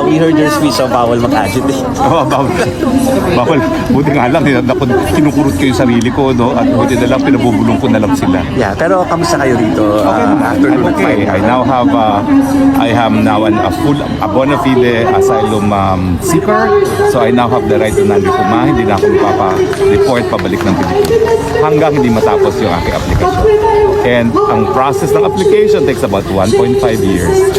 We heard your speech so bawal mag-agitate. Oo, bawal. Bawal. Buti nga lang, kinukurot ko yung sarili ko, no? At buti na lang, pinabubulong ko na lang sila. Yeah, pero kamusta kayo dito? Okay naman. After I'm okay. I now have, I am now a bona fide asylum seeker. So I now have the right to non-refuma. Hindi na ako report pabalik ng Pilipinas hanggang hindi matapos yung aking application. And ang process ng application takes about 1.5 years.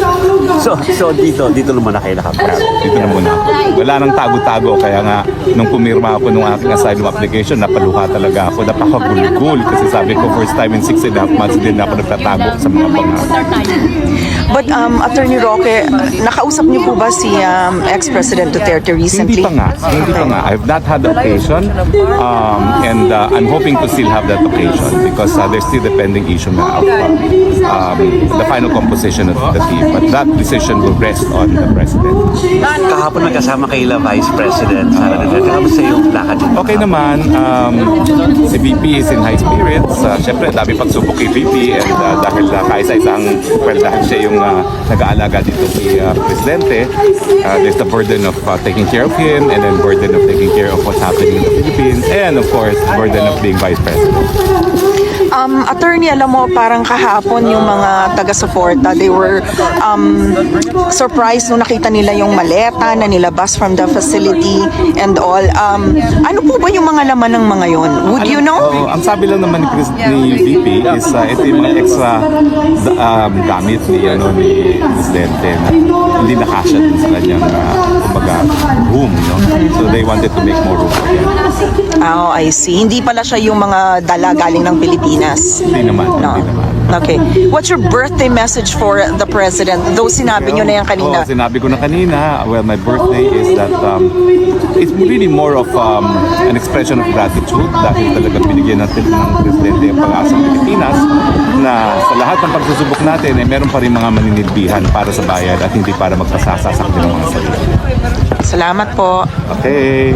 So dito naman na kayo nakaprap. Dito na muna ako. Wala nang tago-tago. Kaya nga, nung pumirma ako nung aking asylum application, napaluha talaga ako. Napakagulgul. Kasi sabi ko, first time in 6.5 months, din ako nagtatago sa mga pangalan. But Attorney Roque, nakausap niyo po ba si ex-President Duterte recently? Hindi pa nga. I've not had the occasion. And I'm hoping to still have that occasion because there's still the pending issue na of the final composition of the team. But that decision will rest on the President. Kahapon nagkasama kay Vice President Sara Duterte. Kamusta yung lakad dito? Okay naman. Si VP is in high spirits. Siyempre, dami pagsubok kay VP and dahil kaisa-isang, dahil siya yung nag-aalaga dito kay Presidente, there's the burden of taking care of him and then burden of taking care of what's happening in the Philippines and of course, burden of being Vice President. Attorney, alam mo, parang kahapon yung mga taga-suporta, they were surprised nung nakita nila yung maleta na nilabas from the facility and all. Ano po ba yung mga laman ng mga yon? Would you know? Ang sabi lang naman ni VP is ito yung mga extra gamit ni Presidente na hindi nakasya dun sa kanyang room. No? So they wanted to make more room for him. Oh, I see. Hindi pala siya yung mga dala galing ng Pilipinas. Hindi naman. No. Hindi naman. Okay. What's your birthday message for the President? Though sinabi nyo na yan kanina. Oo, sinabi ko na kanina. Well, my birthday is that it's really more of an expression of gratitude dahil talaga binigyan natin ng Presidente ang pag-asa ng Pilipinas na sa lahat ng pagsusubok natin ay meron pa rin mga maninilbihan para sa bayan at hindi para magpasasa sa kanilang mga sarili. Salamat po. Okay.